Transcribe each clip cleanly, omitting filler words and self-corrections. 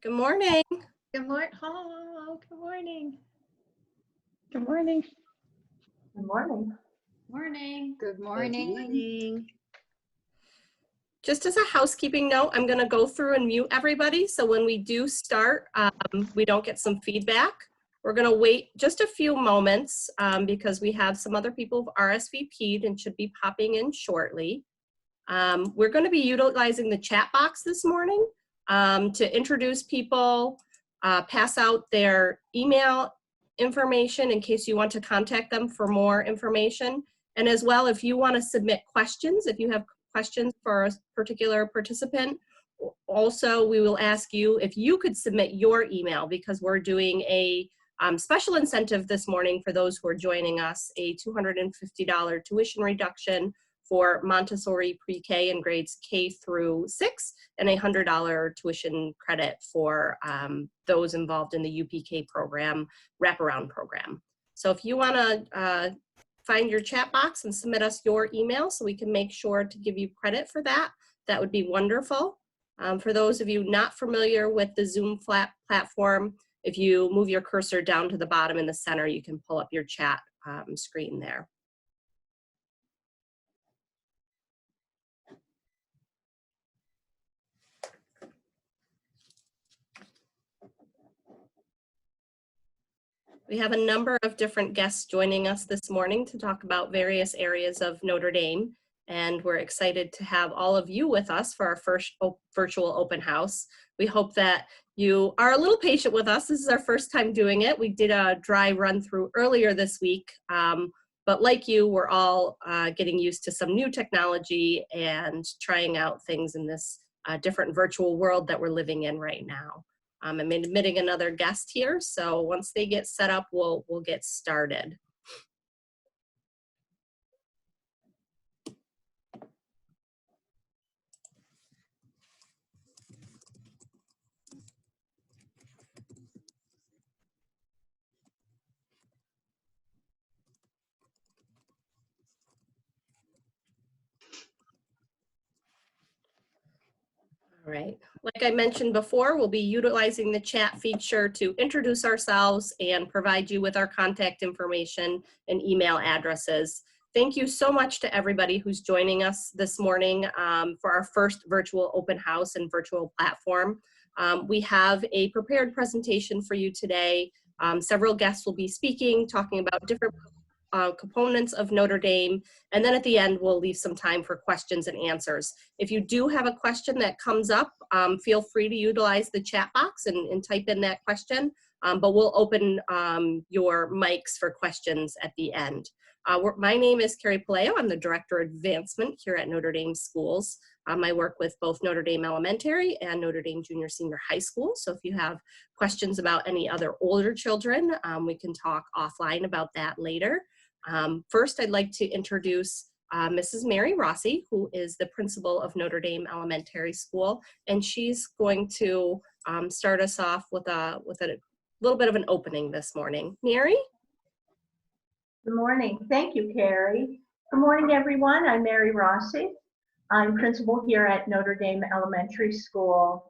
Good morning. Good morning. Hello. Good morning. Good morning. Good morning. Morning. Good morning. Just as a housekeeping note, I'm going to go through and mute everybody. So when we do start, we don't get some feedback. We're going to wait just a few moments because we have some other people who've RSVP'd and should be popping in shortly. We're going to be utilizing the chat box this morning to introduce people, pass out their email information in case you want to contact them for more information. And as well, if you want to submit questions, if you have questions for a particular participant, also we will ask you if you could submit your email because we're doing a special incentive this morning for those who are joining us, a $250 tuition reduction for Montessori Pre-K in grades K through 6 and a $100 tuition credit for those involved in the UPK program, wraparound program. So if you want to find your chat box and submit us your email so we can make sure to give you credit for that, that would be wonderful. For those of you not familiar with the Zoom platform, if you move your cursor down to the bottom in the center, you can pull up your chat screen there. We have a number of different guests joining us this morning to talk about various areas of Notre Dame, and we're excited to have all of you with us for our first virtual open house. We hope that you are a little patient with us. This is our first time doing it. We did a dry run through earlier this week, but like you, we're all getting used to some new technology and trying out things in this different virtual world that we're living in right now. I'm admitting another guest here, so once they get set up, we'll get started. All right, like I mentioned before, we'll be utilizing the chat feature to introduce ourselves and provide you with our contact information and email addresses. Thank you so much to everybody who's joining us this morning for our first virtual open house and virtual platform. We have a prepared presentation for you today. Several guests will be speaking, talking about different components of Notre Dame, and then at the end we'll leave some time for questions and answers. If you do have a question that comes up, feel free to utilize the chat box and type in that question, but we'll open your mics for questions at the end. My name is Carrie Palaio. I'm the Director of Advancement here at Notre Dame Schools. I work with both Notre Dame Elementary and Notre Dame Junior Senior High School, so if you have questions about any other older children, we can talk offline about that later. First, I'd like to introduce Mrs. Mary Rossi, who is the principal of Notre Dame Elementary School, and she's going to start us off with a little bit of an opening this morning. Mary? Good morning. Thank you, Carrie. Good morning, everyone. I'm Mary Rossi. I'm principal here at Notre Dame Elementary School.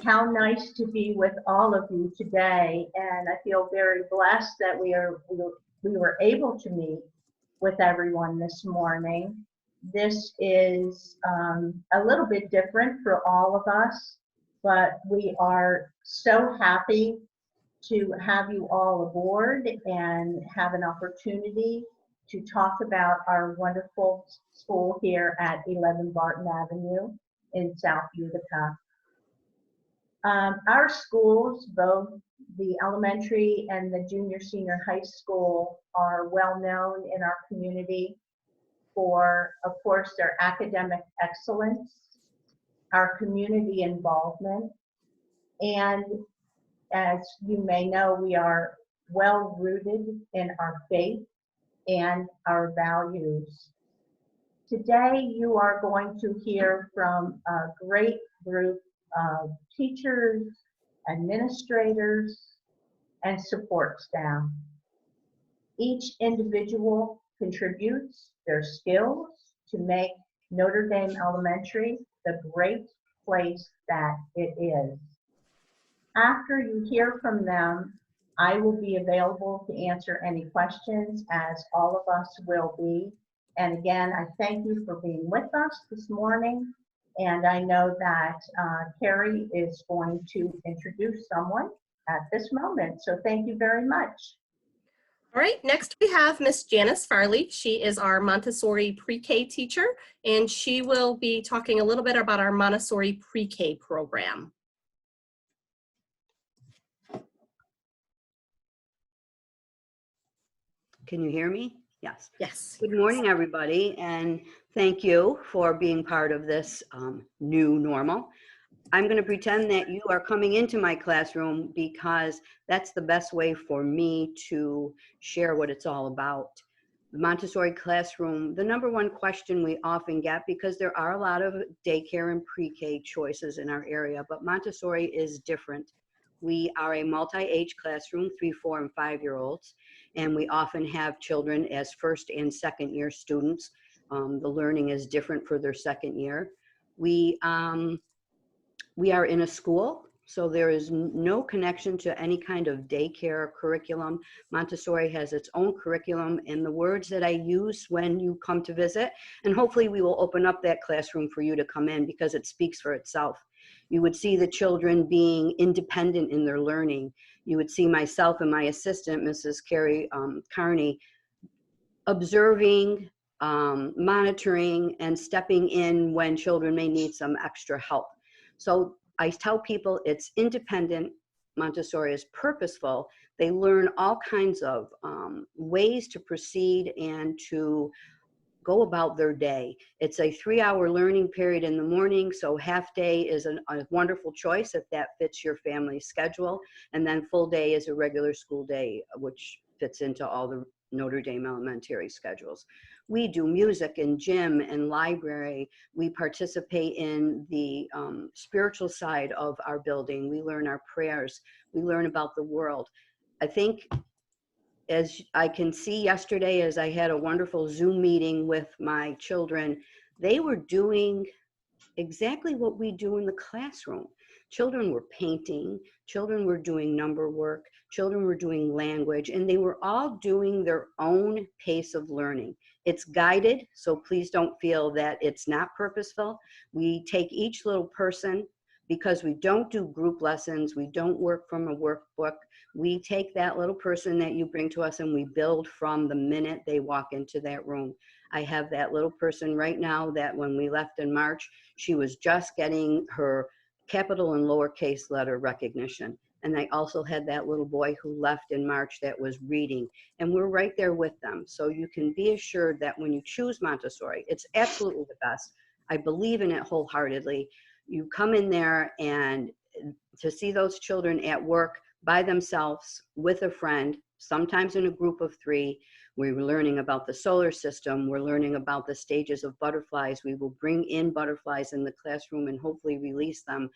How nice to be with all of you today, and I feel very blessed that we were able to meet with everyone this morning. This is a little bit different for all of us, but we are so happy to have you all aboard and have an opportunity to talk about our wonderful school here at 11 Barton Avenue in South Utica. Our schools, both the elementary and the junior senior high school, are well known in our community for, of course, their academic excellence, our community involvement, and as you may know, we are well rooted in our faith and our values. Today, you are going to hear from a great group of teachers, administrators, and support staff. Each individual contributes their skills to make Notre Dame Elementary the great place that it is. After you hear from them, I will be available to answer any questions, as all of us will be. And again, I thank you for being with us this morning. And I know that Carrie is going to introduce someone at this moment. So thank you very much. All right, next we have Miss Janice Farley. She is our Montessori Pre-K teacher, and she will be talking a little bit about our Montessori Pre-K program. Can you hear me? Yes. Yes. Good morning, everybody, and thank you for being part of this new normal. I'm going to pretend that you are coming into my classroom because that's the best way for me to share what it's all about. The Montessori classroom, the number one question we often get, because there are a lot of daycare and pre-K choices in our area, but Montessori is different. We are a multi-age classroom, 3, 4, and 5-year-olds, and we often have children as first and second year students. The learning is different for their second year. We are in a school, so there is no connection to any kind of daycare curriculum. Montessori has its own curriculum, and the words that I use when you come to visit, and hopefully we will open up that classroom for you to come in because it speaks for itself. You would see the children being independent in their learning. You would see myself and my assistant, Mrs. Carrie Carney, observing, monitoring, and stepping in when children may need some extra help. So I tell people it's independent. Montessori is purposeful. They learn all kinds of ways to proceed and to go about their day. It's a 3-hour learning period in the morning, so half day is a wonderful choice if that fits your family's schedule, and then full day is a regular school day, which fits into all the Notre Dame Elementary schedules. We do music and gym and library. We participate in the spiritual side of our building. We learn our prayers. We learn about the world. I think, as I can see yesterday, as I had a wonderful Zoom meeting with my children, they were doing exactly what we do in the classroom. Children were painting, children were doing number work, children were doing language, and they were all doing their own pace of learning. It's guided, so please don't feel that it's not purposeful. We take each little person, because we don't do group lessons, we don't work from a workbook. We take that little person that you bring to us and we build from the minute they walk into that room. I have that little person right now that when we left in March, she was just getting her capital and lowercase letter recognition. And I also had that little boy who left in March that was reading, and we're right there with them. So you can be assured that when you choose Montessori, it's absolutely the best. I believe in it wholeheartedly. You come in there, and to see those children at work by themselves with a friend, sometimes in a group of 3, we're learning about the solar system, we're learning about the stages of butterflies. We will bring in butterflies in the classroom and hopefully release them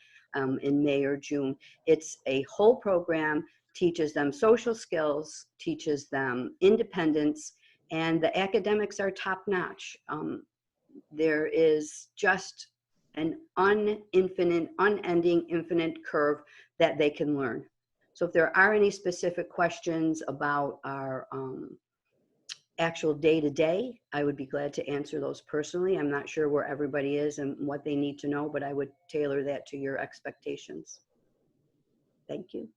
in May or June. It's a whole program, teaches them social skills, teaches them independence, and the academics are top notch. There is just an unending, infinite curve that they can learn. So if there are any specific questions about our actual day-to-day, I would be glad to answer those personally. I'm not sure where everybody is and what they need to know, but I would tailor that to your expectations. Thank you.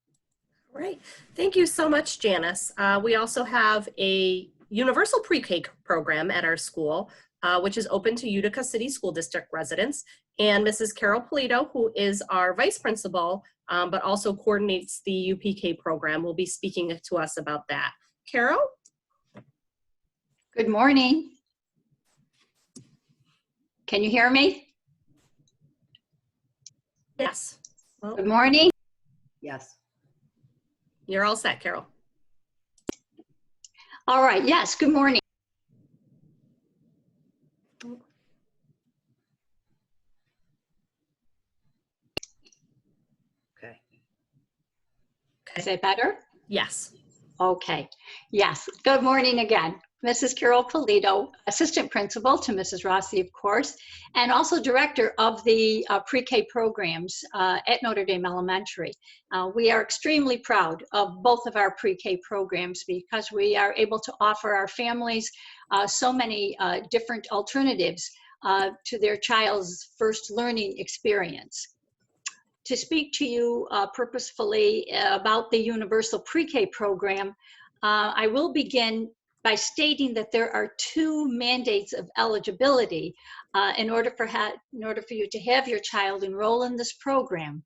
All right. Thank you so much, Janice. We also have a Universal Pre-K program at our school, which is open to Utica City School District residents. And Mrs. Carol Polito, who is our vice principal, but also coordinates the UPK program, will be speaking to us about that. Carol? Good morning. Can you hear me? Yes. Well, Good morning. Yes. you're all set, Carol. All right. Yes. Good morning. Okay. Is it better? Yes. Okay. Yes. Good morning again. Mrs. Carol Polito, assistant principal to Mrs. Rossi, of course, and also director of the pre-K programs at Notre Dame Elementary. We are extremely proud of both of our pre-K programs because we are able to offer our families so many different alternatives to their child's first learning experience. To speak to you purposefully about the Universal Pre-K program, I will begin by stating that there are two mandates of eligibility in order for you to have your child enroll in this program.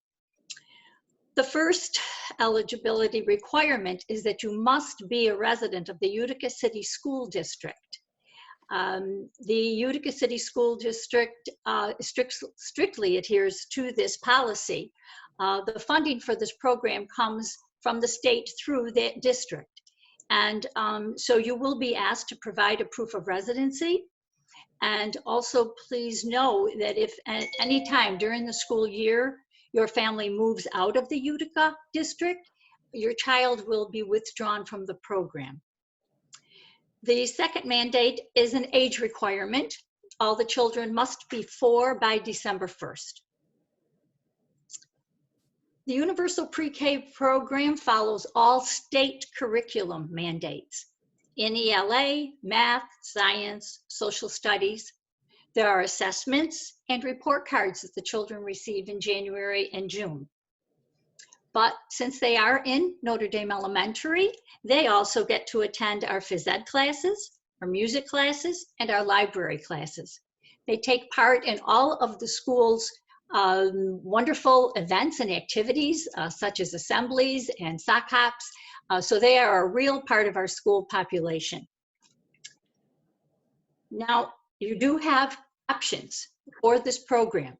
The first eligibility requirement is that you must be a resident of the Utica City School District. The Utica City School District strictly adheres to this policy. The funding for this program comes from the state through that district. And so you will be asked to provide a proof of residency. And also please know that if at any time during the school year your family moves out of the Utica district, your child will be withdrawn from the program. The second mandate is an age requirement. All the children must be 4 by December 1st. The Universal Pre-K program follows all state curriculum mandates in ELA, math, science, social studies. There are assessments and report cards that the children receive in January and June. But since they are in Notre Dame Elementary, they also get to attend our phys ed classes, our music classes, and our library classes. They take part in all of the school's wonderful events and activities, such as assemblies and sock hops. So they are a real part of our school population. Now, you do have options for this program.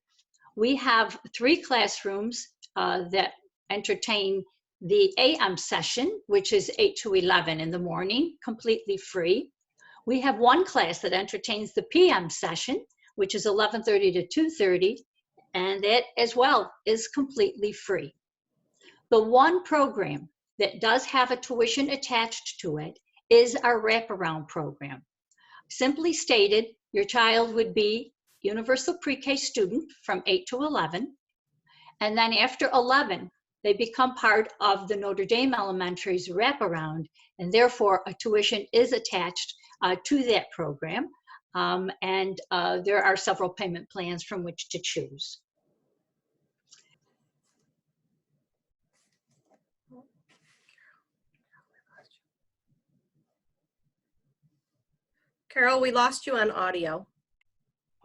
We have 3 classrooms that entertain the AM session, which is 8 to 11 in the morning, completely free. We have 1 class that entertains the PM session, which is 11:30 to 2:30. And that as well is completely free. The one program that does have a tuition attached to it is our wraparound program. Simply stated, your child would be Universal Pre-K student from 8 to 11. And then after 11, they become part of the Notre Dame Elementary's wraparound, and therefore a tuition is attached to that program. There are several payment plans from which to choose. Carol, we lost you on audio.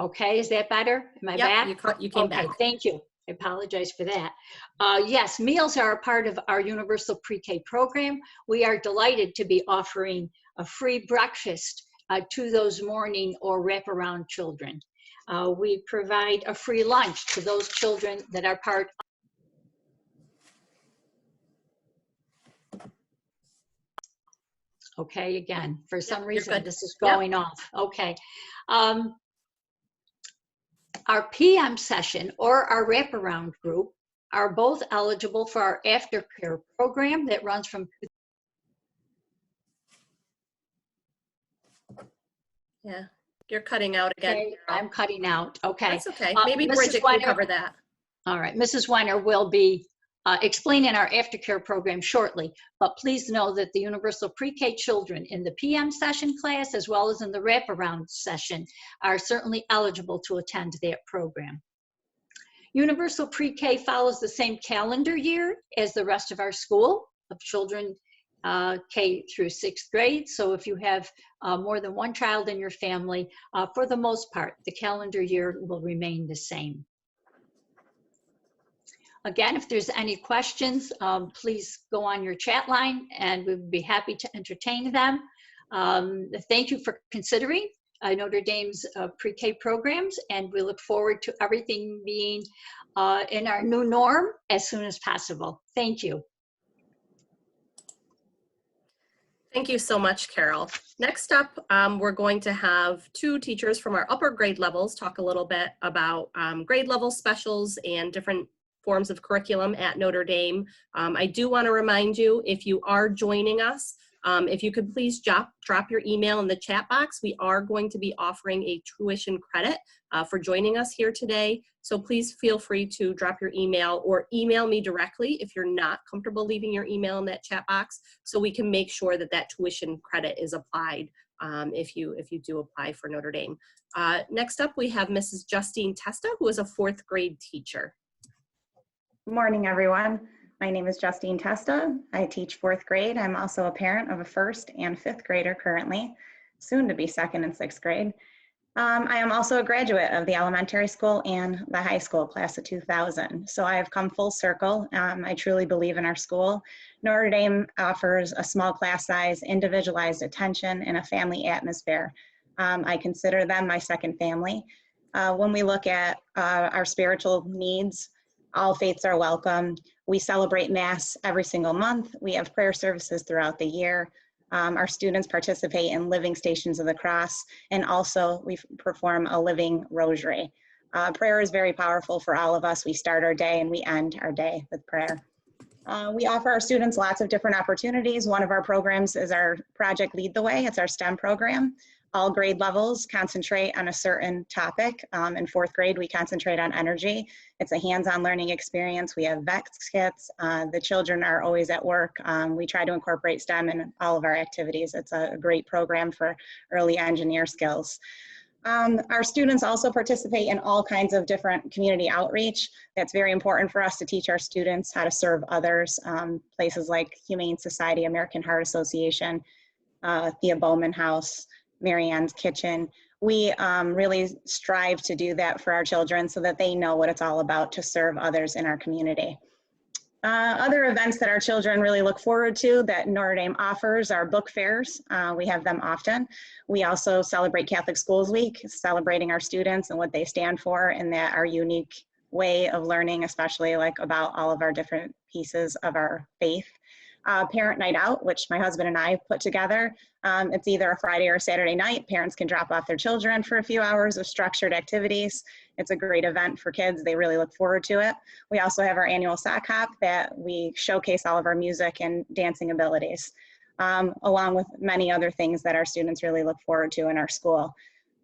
Okay, is that better? Am I back? You came okay, back. Thank you. I apologize for that. Yes, meals are a part of our Universal Pre-K program. We are delighted to be offering a free breakfast to those morning or wraparound children. We provide a free lunch to those children that are part of. Okay, again, for some reason this is going off. Okay. Our PM session or our wraparound group are both eligible for our aftercare program that runs from. Yeah, you're cutting out again. Okay, I'm cutting out. Okay. That's okay. Maybe Mrs. Bridget can cover that. All right, Mrs. Weiner will be explaining our aftercare program shortly, but please know that the Universal Pre-K children in the PM session class as well as in the wraparound session are certainly eligible to attend that program. Universal Pre-K follows the same calendar year as the rest of our school of children K through 6th grade. So if you have more than 1 child in your family, for the most part, the calendar year will remain the same. Again, if there's any questions, please go on your chat line and we'd be happy to entertain them. Thank you for considering Notre Dame's pre-K programs, and we look forward to everything being in our new norm as soon as possible. Thank you. Thank you so much, Carol. Next up, we're going to have 2 teachers from our upper grade levels talk a little bit about grade level specials and different forms of curriculum at Notre Dame. I do want to remind you, if you are joining us If you could please drop your email in the chat box. We are going to be offering a tuition credit for joining us here today. So please feel free to drop your email or email me directly if you're not comfortable leaving your email in that chat box, so we can make sure that that tuition credit is applied if you do apply for Notre Dame. Next up, we have Mrs. Justine Testa, who is a 4th grade teacher. Good morning, everyone. My name is Justine Testa. I teach 4th grade. I'm also a parent of a 1st and 5th grader currently, soon to be 2nd and 6th grade. I am also a graduate of the elementary school and the high school class of 2000. So I have come full circle. I truly believe in our school. Notre Dame offers a small class size, individualized attention, and a family atmosphere. I consider them my second family. When we look at our spiritual needs, all faiths are welcome. We celebrate Mass every single month. We have prayer services throughout the year. Our students participate in living Stations of the Cross, and also we perform a living rosary. Prayer is very powerful for all of us. We start our day and we end our day with prayer. We offer our students lots of different opportunities. One of our programs is our Project Lead the Way. It's our STEM program. All grade levels concentrate on a certain topic. In 4th grade, we concentrate on energy. It's a hands-on learning experience. We have VEX kits. The children are always at work. We try to incorporate STEM in all of our activities. It's a great program for early engineer skills. Our students also participate in all kinds of different community outreach. That's very important for us to teach our students how to serve others. Places like Humane Society, American Heart Association, Thea Bowman House, Marianne's Kitchen. We really strive to do that for our children so that they know what it's all about to serve others in our community. Other events that our children really look forward to that Notre Dame offers are book fairs. We have them often. We also celebrate Catholic Schools Week, celebrating our students and what they stand for and that our unique way of learning, especially like about all of our different pieces of our faith. Parent Night Out, which my husband and I put together. It's either a Friday or a Saturday night. Parents can drop off their children for a few hours of structured activities. It's a great event for kids. They really look forward to it. We also have our annual sock hop that we showcase all of our music and dancing abilities, along with many other things that our students really look forward to in our school.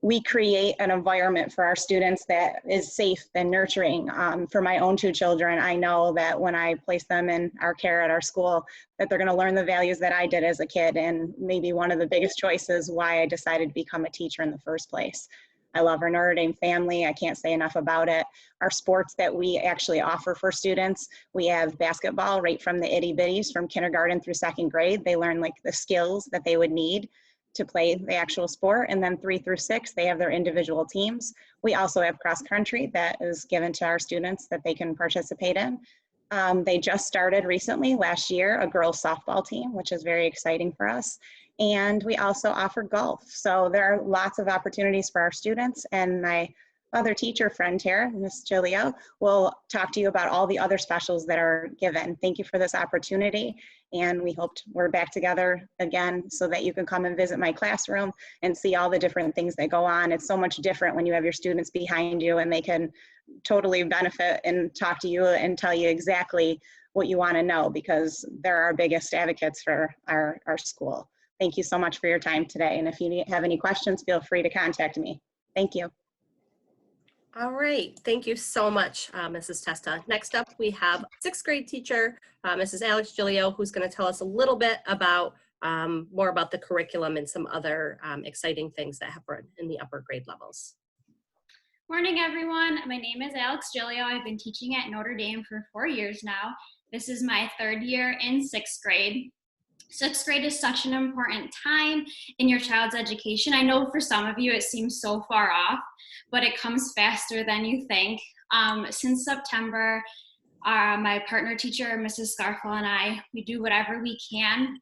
We create an environment for our students that is safe and nurturing. For my own 2 children, I know that when I place them in our care at our school, that they're gonna learn the values that I did as a kid, and maybe one of the biggest choices why I decided to become a teacher in the first place. I love our Notre Dame family. I can't say enough about it. Our sports that we actually offer for students, we have basketball right from the itty bitties from kindergarten through 2nd grade. They learn like the skills that they would need to play the actual sport, and then 3 through 6 they have their individual teams. We also have cross country that is given to our students that they can participate in. They just started recently last year a girls softball team, which is very exciting for us, and we also offer golf. So there are lots of opportunities for our students, and my other teacher friend here, Ms. Giglio, will talk to you about all the other specials that are given. Thank you for this opportunity, and we hope we're back together again so that you can come and visit my classroom and see all the different things that go on. It's so much different when you have your students behind you and they can totally benefit and talk to you and tell you exactly what you want to know, because they're our biggest advocates for our school. Thank you so much for your time today, and if you have any questions, feel free to contact me. Thank you. All right, thank you so much, Mrs. Testa. Next up, we have 6th grade teacher, Mrs. Alex Giglio, who's going to tell us a little bit about more about the curriculum and some other exciting things that happen in the upper grade levels. Morning, everyone. My name is Alex Giglio. I've been teaching at Notre Dame for 4 years now. This is my 3rd year in 6th grade. 6th grade is such an important time in your child's education. I know for some of you it seems so far off, but it comes faster than you think. Since September, my partner teacher, Mrs. Scarfell, and I, we do whatever we can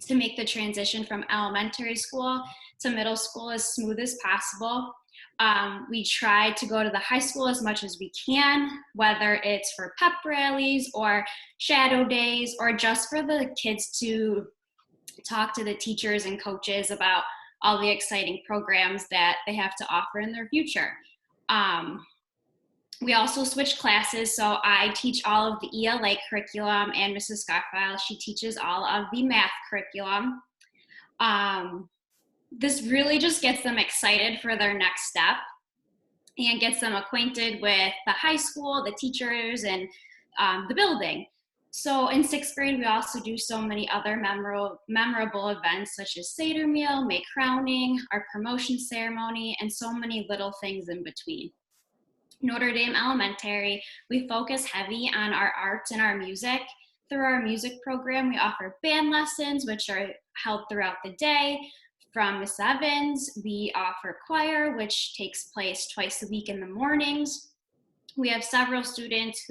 to make the transition from elementary school to middle school as smooth as possible. We try to go to the high school as much as we can, whether it's for pep rallies or shadow days or just for the kids to talk to the teachers and coaches about all the exciting programs that they have to offer in their future. We also switch classes, so I teach all of the ELA curriculum, and Mrs. Scarfell, she teaches all of the math curriculum. This really just gets them excited for their next step and gets them acquainted with the high school, the teachers, and the building. So in 6th grade, we also do so many other memorable events such as Seder meal, May crowning, our promotion ceremony, and so many little things in between. Notre Dame Elementary, we focus heavy on our arts and our music. Through our music program, we offer band lessons, which are held throughout the day. From Miss Evans, we offer choir, which takes place twice a week in the mornings. We have several students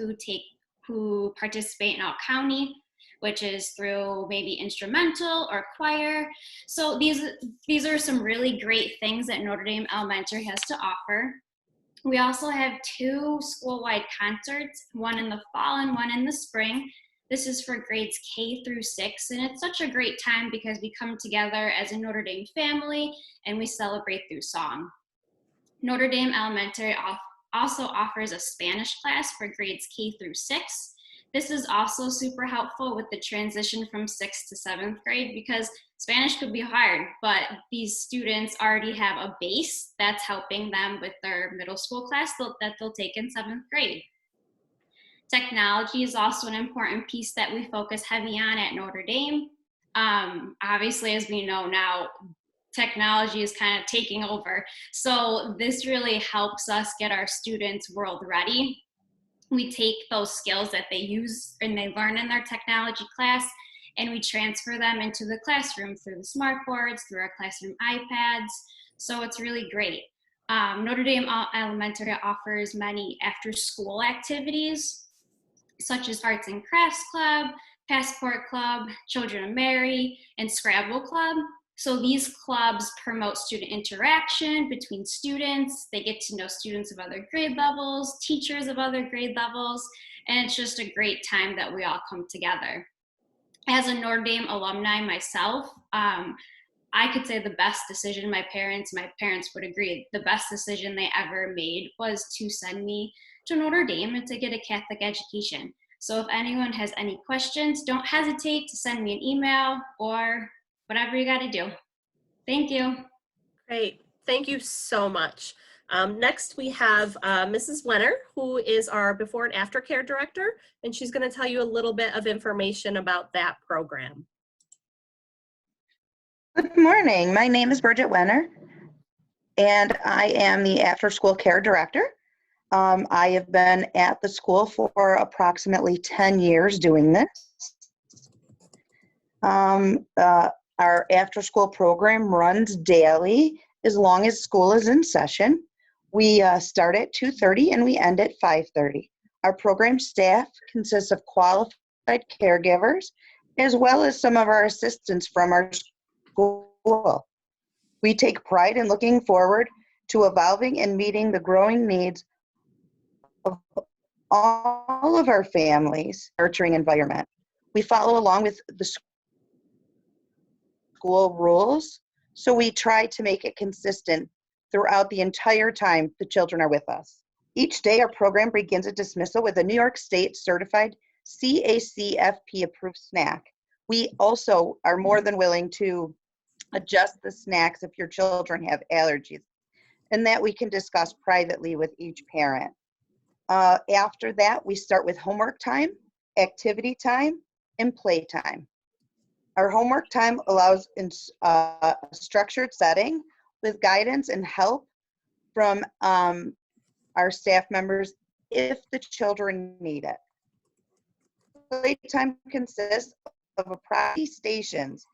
who participate in Out County, which is through maybe instrumental or choir. So these are some really great things that Notre Dame Elementary has to offer. We also have 2 school-wide concerts, one in the fall and one in the spring. This is for grades K through 6, and it's such a great time because we come together as a Notre Dame family and we celebrate through song. Notre Dame Elementary also offers a Spanish class for grades K through 6. This is also super helpful with the transition from 6th to 7th grade because Spanish could be hard, but these students already have a base that's helping them with their middle school class that they'll take in 7th grade. Technology is also an important piece that we focus heavy on at Notre Dame. Obviously, as we know now, technology is kind of taking over. So this really helps us get our students world ready. We take those skills that they use and they learn in their technology class, and we transfer them into the classroom through the smart boards, through our classroom iPads. So it's really great. Notre Dame Elementary offers many after-school activities, such as Arts and Crafts Club, Passport Club, Children of Mary, and Scrabble Club. So these clubs promote student interaction between students. They get to know students of other grade levels, teachers of other grade levels, and it's just a great time that we all come together. As a Notre Dame alumni myself, I could say the best decision my parents would agree, the best decision they ever made was to send me to Notre Dame and to get a Catholic education. So if anyone has any questions, don't hesitate to send me an email or whatever you got to do. Thank you. Great. Thank you so much. Next, we have Mrs. Wenner, who is our before and after care director, and she's going to tell you a little bit of information about that program. Good morning. My name is Bridget Wenner, and I am the after school care director. I have been at the school for approximately 10 years doing this. Our after school program runs daily as long as school is in session. We start at 2:30 and we end at 5:30. Our program staff consists of qualified caregivers as well as some of our assistants from our school. We take pride in looking forward to evolving and meeting the growing needs of all of our families' nurturing environment. We follow along with the school rules, so we try to make it consistent throughout the entire time the children are with us. Each day, our program begins at dismissal with a New York State certified CACFP approved snack. We also are more than willing to adjust the snacks if your children have allergies, and that we can discuss privately with each parent. After that, we start with homework time, activity time, and play time. Our homework time allows a structured setting with guidance and help from our staff members if the children need it. Playtime consists of approximately stations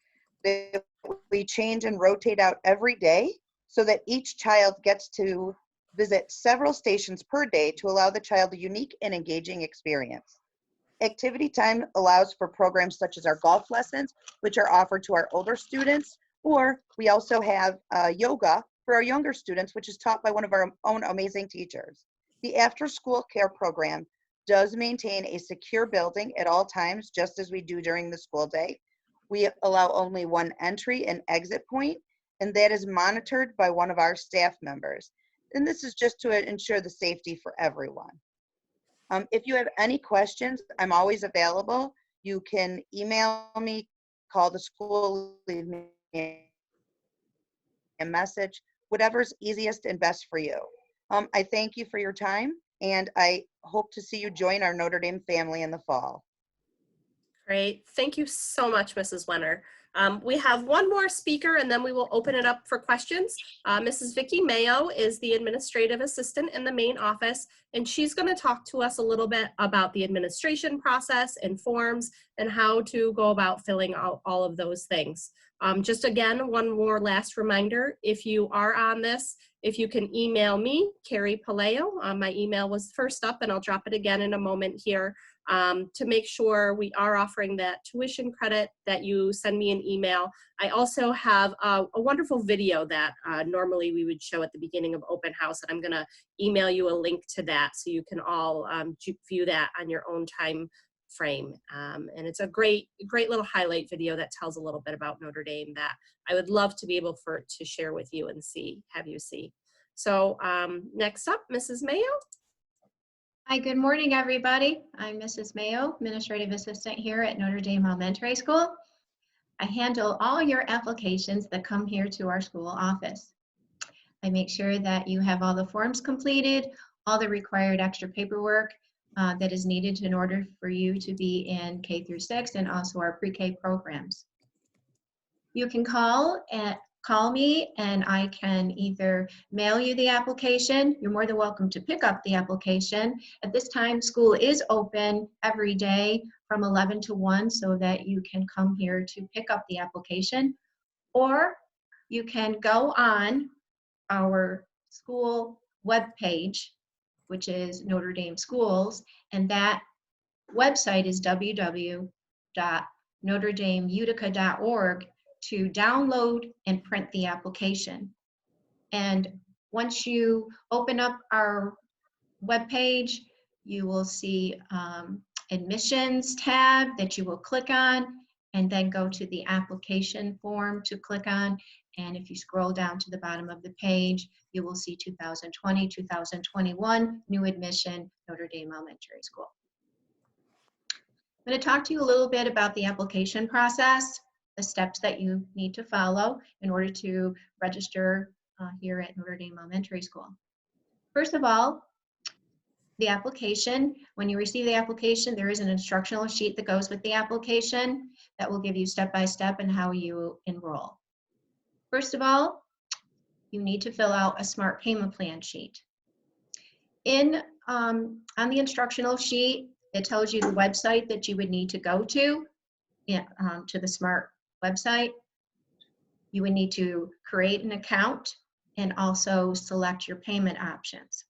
that we change and rotate out every day so that each child gets to visit several stations per day to allow the child a unique and engaging experience. Activity time allows for programs such as our golf lessons, which are offered to our older students, or we also have yoga for our younger students, which is taught by one of our own amazing teachers. The after-school care program does maintain a secure building at all times, just as we do during the school day. We allow only one entry and exit point, and that is monitored by one of our staff members. And this is just to ensure the safety for everyone. If you have any questions, I'm always available. You can email me, call the school, leave me a message, whatever's easiest and best for you. I thank you for your time, and I hope to see you join our Notre Dame family in the fall. Great. Thank you so much, Mrs. Wenner. We have one more speaker and then we will open it up for questions. Mrs. Vicki Mayo is the administrative assistant in the main office, and she's going to talk to us a little bit about the administration process and forms and how to go about filling out all of those things. Just again, one more last reminder, if you are on this, if you can email me, Carrie Paleo, my email was first up and I'll drop it again in a moment here, to make sure we are offering that tuition credit, that you send me an email. I also have a wonderful video that normally we would show at the beginning of open house, and I'm gonna email you a link to that so you can all view that on your own time frame. And it's a great little highlight video that tells a little bit about Notre Dame that I would love to be able to share with you and have you see. So next up, Mrs. Mayo. Hi, good morning, everybody. I'm Mrs. Mayo, Administrative Assistant here at Notre Dame Elementary School. I handle all your applications that come here to our school office. I make sure that you have all the forms completed, all the required extra paperwork that is needed in order for you to be in K through 6 and also our pre-K programs. You can call me and I can either mail you the application. You're more than welcome to pick up the application. At this time, school is open every day from 11 to 1 so that you can come here to pick up the application. Or you can go on our school webpage, which is Notre Dame Schools, and that website is www.notredameutica.org to download and print the application. And once you open up our webpage, you will see admissions tab that you will click on, and then go to the application form to click on. And if you scroll down to the bottom of the page, you will see 2020, 2021, new admission, Notre Dame Elementary School. I'm going to talk to you a little bit about the application process, the steps that you need to follow in order to register here at Notre Dame Elementary School. First of all, the application, when you receive the application, there is an instructional sheet that goes with the application that will give you step-by-step and how you enroll. First of all, you need to fill out a smart payment plan sheet. On the instructional sheet, it tells you the website that you would need to go to the smart website. You would need to create an account and also select your payment options.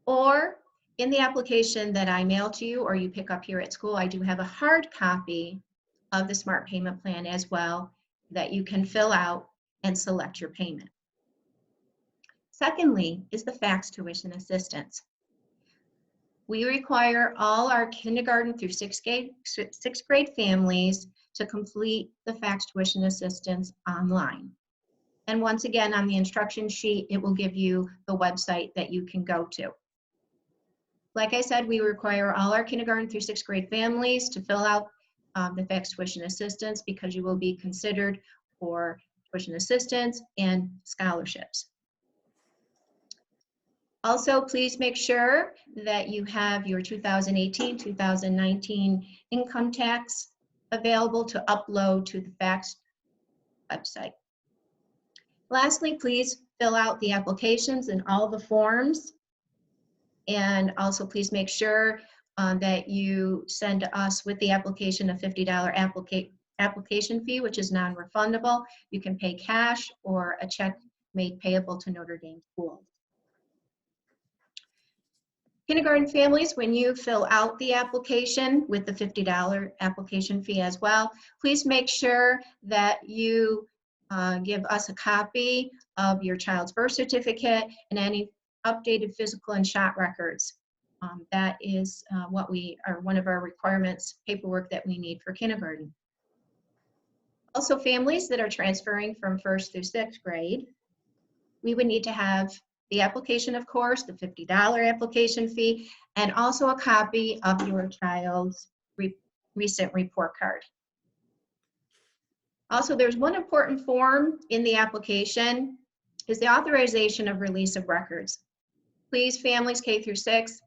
Or in the application that I mail to you or you pick up here at school, I do have a hard copy of the smart payment plan as well that you can fill out and select your payment. Secondly is the FACS tuition assistance. We require all our kindergarten through sixth grade families to complete the FACS tuition assistance online. And once again, on the instruction sheet, it will give you the website that you can go to. Like I said, we require all our kindergarten through sixth grade families to fill out the FACS tuition assistance because you will be considered for tuition assistance and scholarships. Also, please make sure that you have your 2018-2019 income tax available to upload to the FACS website. Lastly, please fill out the applications and all the forms. And also please make sure that you send us with the application a $50 application fee, which is non-refundable. You can pay cash or a check made payable to Notre Dame Schools. Kindergarten families, when you fill out the application with the $50 application fee as well, please make sure that you give us a copy of your child's birth certificate and any updated physical and shot records. That is one of our requirements, paperwork that we need for kindergarten. Also, families that are transferring from 1st through 6th grade, we would need to have the application, of course, the $50 application fee, and also a copy of your child's recent report card. Also, there's one important form in the application is the authorization of release of records. Please, families K through 6,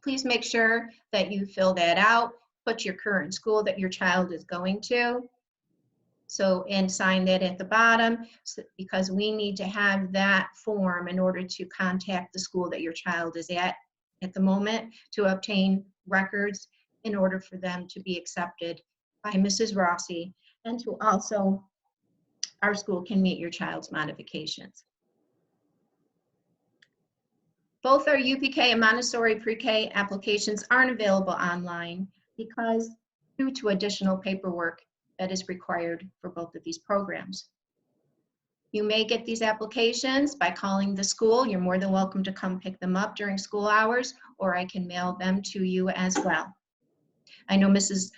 please make sure that you fill that out, put your current school that your child is going to. So, and sign that at the bottom, because we need to have that form in order to contact the school that your child is at the moment to obtain records in order for them to be accepted by Mrs. Rossi, and to also, our school can meet your child's modifications. Both our UPK and Montessori Pre-K applications aren't available online because due to additional paperwork that is required for both of these programs. You may get these applications by calling the school. You're more than welcome to come pick them up during school hours, or I can mail them to you as well. I know Mrs.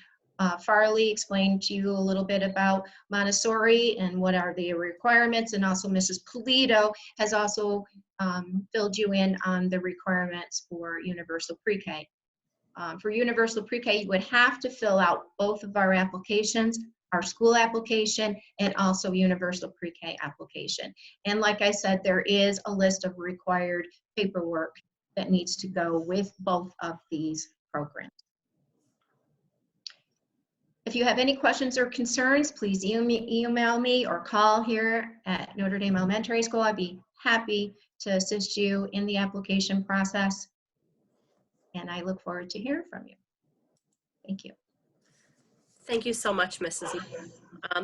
Farley explained to you a little bit about Montessori and what are the requirements, and also Mrs. Polito has also filled you in on the requirements for Universal Pre-K. For Universal Pre-K, you would have to fill out both of our applications, our school application, and also Universal Pre-K application. And like I said, there is a list of required paperwork that needs to go with both of these programs. If you have any questions or concerns, please email me or call here at Notre Dame Elementary School. I'd be happy to assist you in the application process. And I look forward to hearing from you. Thank you. Thank you so much, Mrs. Eaton.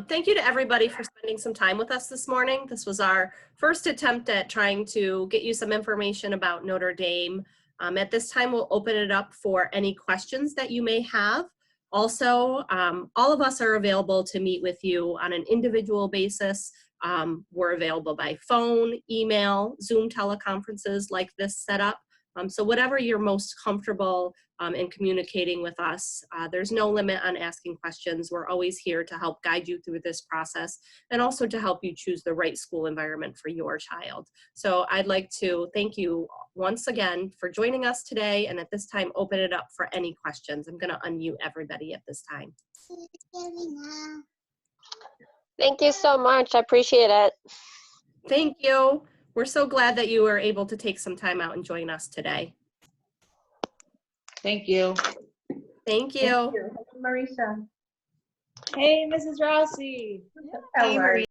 Thank you to everybody for spending some time with us this morning. This was our first attempt at trying to get you some information about Notre Dame. At this time, we'll open it up for any questions that you may have. Also, all of us are available to meet with you on an individual basis. We're available by phone, email, Zoom teleconferences like this setup. So whatever you're most comfortable in communicating with us, there's no limit on asking questions. We're always here to help guide you through this process and also to help you choose the right school environment for your child. So I'd like to thank you once again for joining us today, and at this time open it up for any questions. I'm going to unmute everybody at this time. Thank you so much. I appreciate it. Thank you. We're so glad that you were able to take some time out and join us today. Thank you. Thank you. Thank you. Marisa. Hey, Mrs. Rossi. How Hey, are Marie. you?